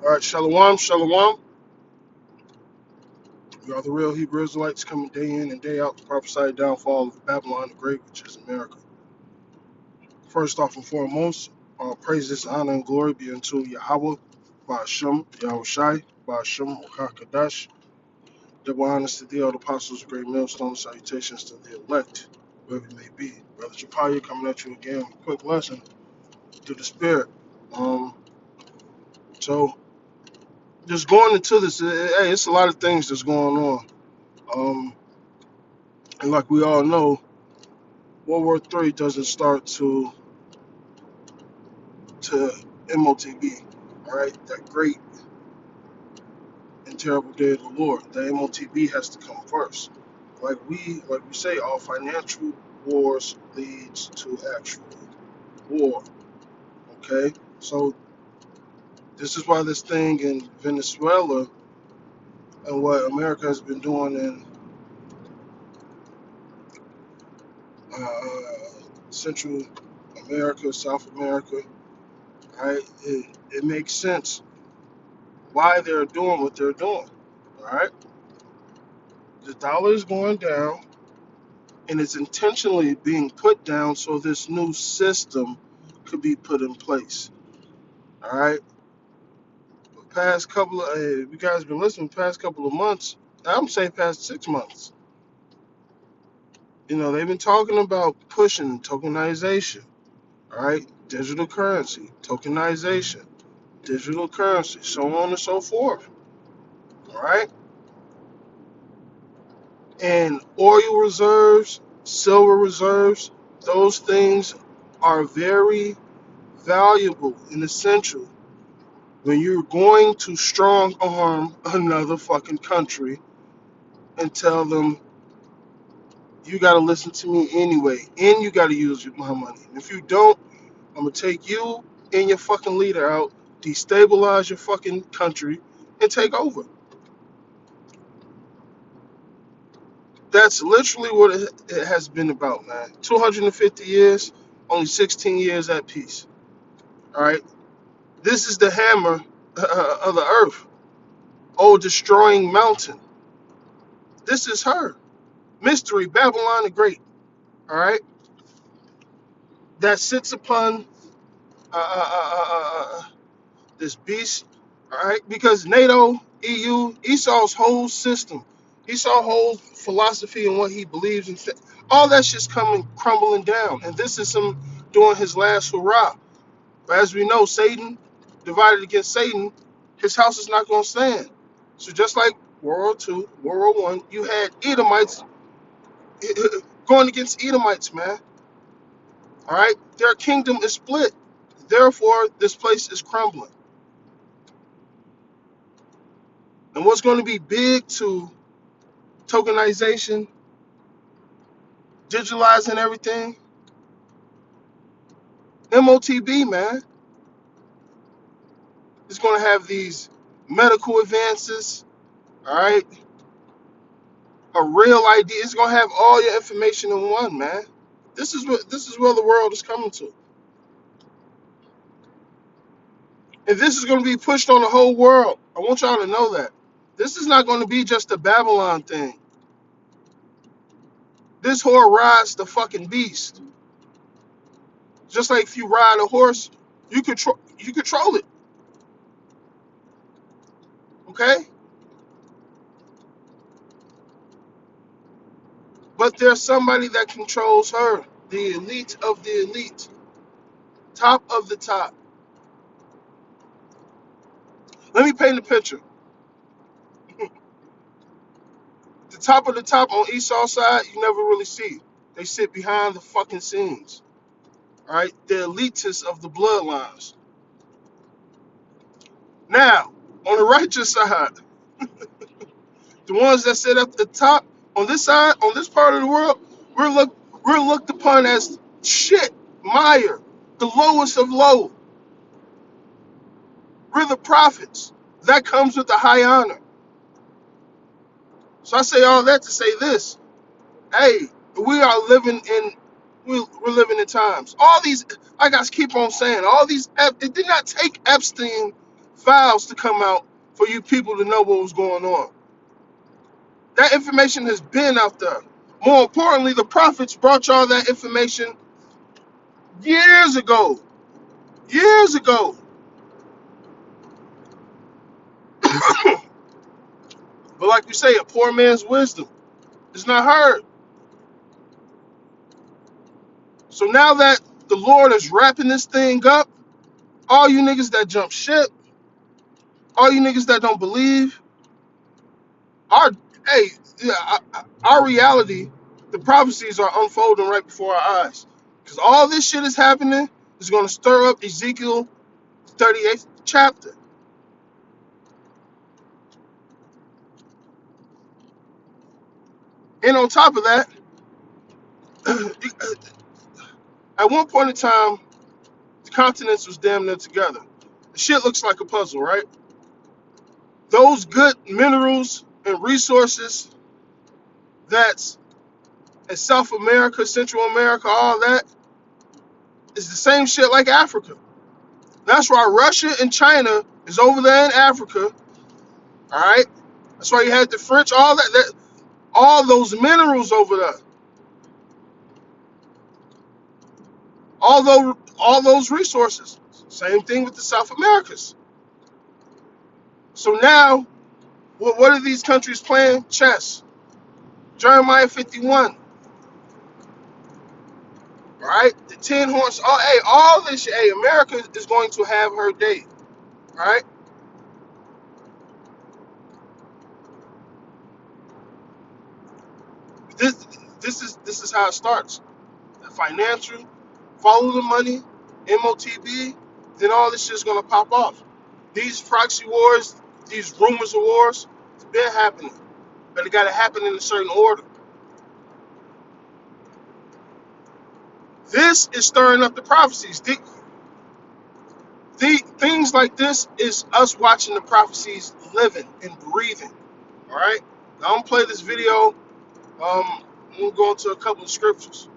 All right, shalom, shalom. We are the real Hebrew Israelites coming day in and day out to prophesy the downfall of Babylon the Great, which is America. First off and foremost, all praises, honor, and glory be unto Yahweh, Ba'ashem, Yahweh Shai, Ba'ashem, Kadash. Double honors to thee, all the apostles of great millstone, salutations to the elect, wherever you may be. Brother Chappah coming at you again with a quick lesson to the spirit. So, just going into this, hey, it's a lot of things that's going on. And like we all know, World War III doesn't start to Motb, all right? That great and terrible day of the Lord. The Motb has to come first. Like we say, all financial wars leads to actual war. Okay, so this is why this thing in Venezuela and what America has been doing in Central America, South America, right? It makes sense why they're doing what they're doing. All right, the dollar is going down, and it's intentionally being put down so this new system could be put in place. All right. The past couple of you guys been listening. Past couple of months, I'm saying past 6 months. You know they've been talking about pushing tokenization. All right, digital currency, tokenization, digital currency, so on and so forth. All right, and oil reserves, silver reserves, those things are very valuable and essential when you're going to strong arm another fucking country and tell them you got to listen to me anyway and you got to use my money. And if you don't, I'm going to take you and your fucking leader out, destabilize your fucking country, and take over. That's literally what it has been about, man. 250 years, only 16 years at peace. All right? This is the hammer of the earth. Oh, destroying mountain. This is her. Mystery, Babylon the Great. All right? That sits upon this beast. All right? Because NATO, EU, Esau's whole system, Esau's whole philosophy and what he believes in, all that shit's coming crumbling down. And this is him doing his last hurrah. But as we know, Satan, divided against Satan, his house is not going to stand. So just like World War II, World War I, you had Edomites going against Edomites, man. All right? Their kingdom is split. Therefore, this place is crumbling. And what's going to be big to tokenization, digitalizing everything? Motb, man. It's going to have these medical advances, all right? A real ID. It's going to have all your information in one, man. This is where the world is coming to. And this is going to be pushed on the whole world. I want y'all to know that. This is not going to be just a Babylon thing. This whore rides the fucking beast. Just like if you ride a horse, you control it. Okay? But there's somebody that controls her. The elite of the elite. Top of the top. Let me paint a picture. The top of the top on Esau's side, you never really see. They sit behind the fucking scenes. Alright? The elitists of the bloodlines. Now, on the righteous side, the ones that sit at the top, on this side, on this part of the world, we're looked upon as shit, mire, the lowest of low. We're the prophets. That comes with a high honor. So I say all that to say this. Hey, we are living in we're living in times. All these, I guys keep on saying, all these. It did not take Epstein files to come out for you people to know what was going on. That information has been out there. More importantly, the prophets brought y'all that information years ago. Years ago. But like we say, a poor man's wisdom is not heard. So now that the Lord is wrapping this thing up, all you niggas that jump ship, all you niggas that don't believe, our hey, yeah, our reality, the prophecies are unfolding right before our eyes. Because all this shit is happening is going to stir up Ezekiel 38th chapter. And on top of that, at one point in time, the continents was damn near together. The shit looks like a puzzle, right? Those good minerals and resources that's in South America, Central America, all that is the same shit like Africa. That's why Russia and China is over there in Africa, all right? That's why you had the French, all those minerals over there, all those resources. Same thing with the South Americas. So now, what are these countries playing? Chess. Jeremiah 51, all right? The 10 horns. Oh, hey, all this shit. Hey, America is going to have her day, all right? This this is how it starts. The financial, follow the money, Motb, then all this shit's gonna pop off. These proxy wars, these rumors of wars, it's been happening, but it gotta happen in a certain order. This is stirring up the prophecies. The things like this is us watching the prophecies living and breathing. All right. Now, I'm gonna play this video. I'm gonna go into a couple of scriptures.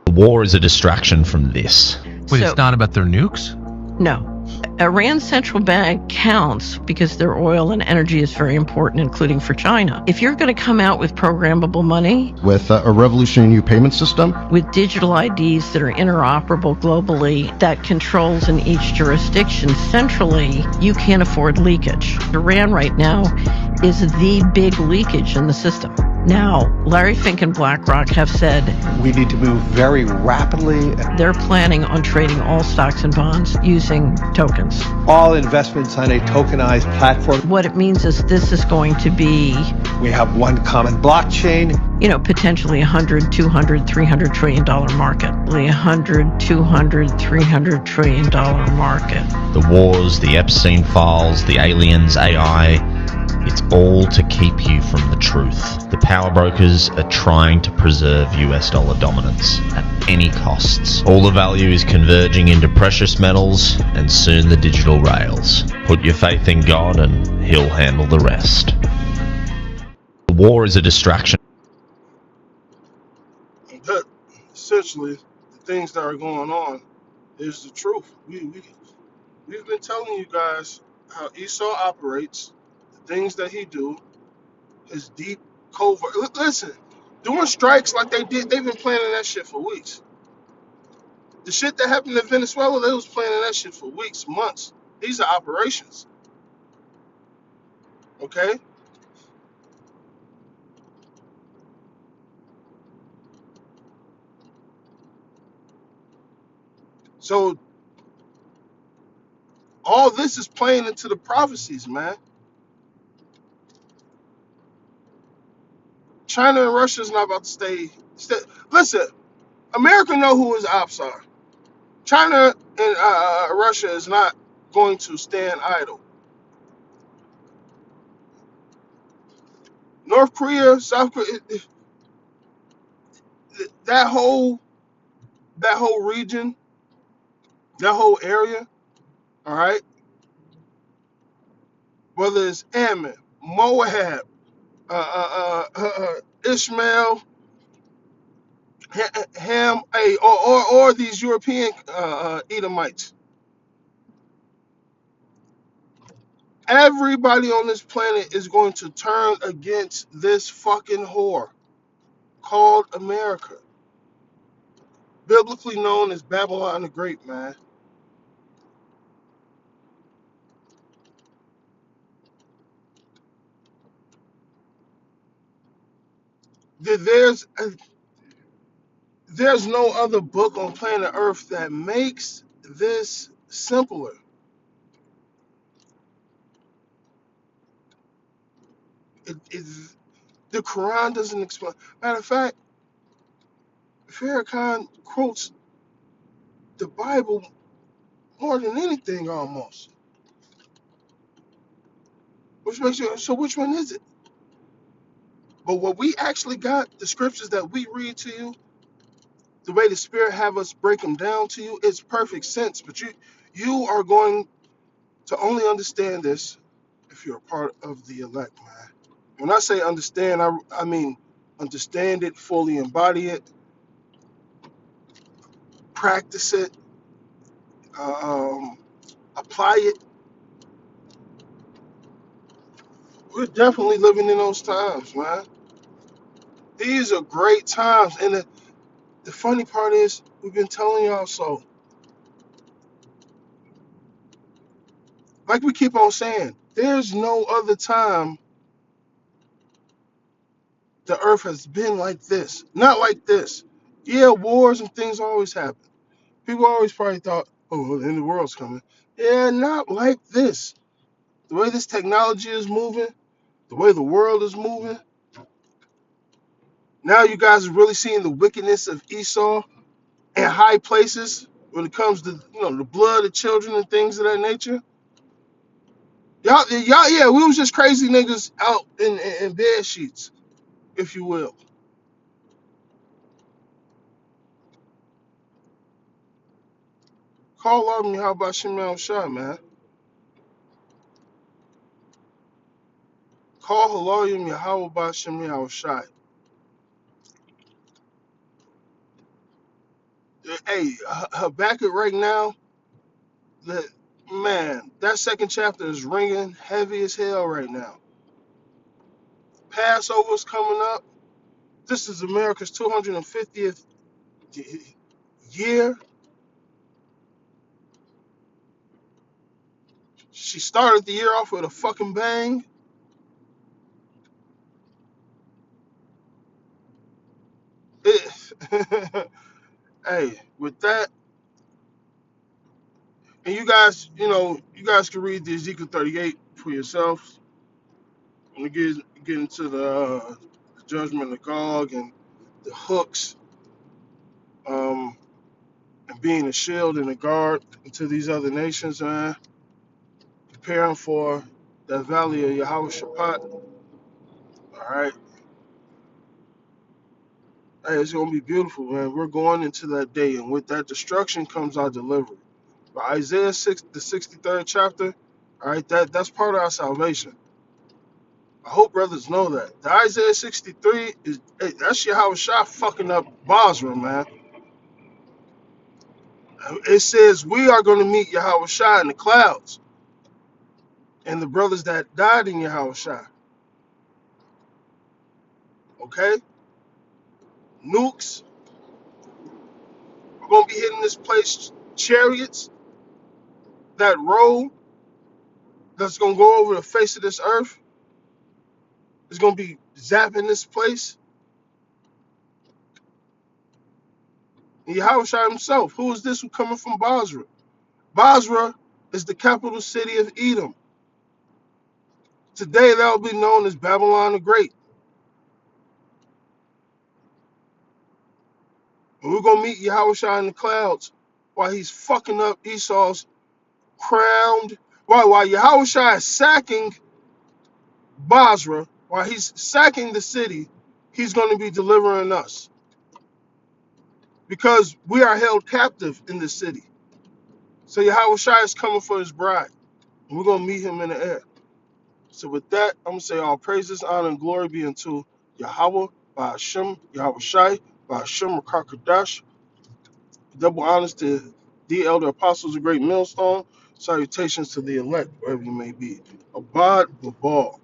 War is a distraction from this. Wait, it's not about their nukes? No. Iran's central bank counts because their oil and energy is very important, including for China. If you're going to come out with programmable money, with a revolutionary new payment system, with digital IDs that are interoperable globally, that controls in each jurisdiction centrally, you can't afford leakage. Iran right now is the big leakage in the system. Now, Larry Fink and BlackRock have said we need to move very rapidly. They're planning on trading all stocks and bonds using tokens. All investments on a tokenized platform. What it means is this is going to be, we have one common blockchain. Potentially $100, $200, $300 trillion market. $100, $200, $300 trillion market. The wars, the Epstein files, the aliens, AI, it's all to keep you from the truth. The power brokers are trying to preserve US dollar dominance at any costs. All the value is converging into precious metals and soon the digital rails. Put your faith in God and He'll handle the rest. The war is a distraction. But essentially, the things that are going on is the truth. We've been telling you guys how Esau operates, the things that he do, his deep covert. Listen, doing strikes like they did, they've been planning that shit for weeks. The shit that happened in Venezuela, they was planning that shit for weeks, months. These are operations. Okay? So all this is playing into the prophecies, man. China and Russia is not about to stay. Listen, America know who his ops are. China and Russia is not going to stand idle. North Korea, South Korea, that whole region, that whole area, all right. Whether it's Ammon, Moab, Ishmael, Ham, or these European Edomites. Everybody on this planet is going to turn against this fucking whore called America, biblically known as Babylon the Great, man. There's there's no other book on planet Earth that makes this simpler. It the Quran doesn't explain. Matter of fact, Farrakhan quotes the Bible more than anything almost. Which makes you so which one is it? But what we actually got, the scriptures that we read to you, the way the Spirit have us break them down to you, it's perfect sense. But you are going to only understand this if you're a part of the elect, man. When I say understand, I mean understand it, fully embody it, practice it, um, apply it. We're definitely living in those times, man. These are great times, and the funny part is we've been telling y'all so. Like we keep on saying, there's no other time the earth has been like this. Not like this. Yeah, wars and things always happen. People always probably thought, oh, well, the end of the world's coming. Yeah, not like this. The way this technology is moving, the way the world is moving. Now you guys are really seeing the wickedness of Esau in high places when it comes to the blood of children and things of that nature. Y'all, yeah, we was just crazy niggas out in bed sheets, if you will. Call on me, how about Shemal Shah, man? Call Haloyim Yahweh Bashem Shai. Hey, Habakkuk right now, the man, that second chapter is ringing heavy as hell right now. Passover's coming up. This is America's 250th year. She started the year off with a fucking bang. It, hey, with that, and you guys can read the Ezekiel 38 for yourselves. When we get into the judgment of Gog and the hooks, um, and being a shield and a guard to these other nations, man, preparing for the valley of Yahweh Shabbat. All right, hey, it's gonna be beautiful, man. We're going into that day, and with that destruction comes our delivery. But Isaiah 6, the 63rd chapter, all right, that's part of our salvation. I hope brothers know that. The Isaiah 63 is that's Yahweh Shah fucking up Basra, man. It says we are going to meet Yahweh Shah in the clouds, and the brothers that died in Yahweh Shah. Okay, nukes. We're going to be hitting this place. Chariots that roll, that's going to go over the face of this earth, is going to be zapping this place. And Yahweh Shah himself, who is this who coming from Basra? Basra is the capital city of Edom. Today that will be known as Babylon the Great. And we're going to meet Yahweh Shah in the clouds while he's fucking up Esau's crowned. While Yahweh Shah is sacking Basra, while he's sacking the city, he's going to be delivering us. Because we are held captive in this city. So Yahweh Shai is coming for his bride. And we're going to meet him in the air. So with that, I'm going to say all praises, honor, and glory be unto Yahweh, by Hashem, Yahweh Shai, by Hashem, Rakakadash. Double honors to the elder apostles of Great Millstone. Salutations to the elect, wherever you may be. Abad Babal.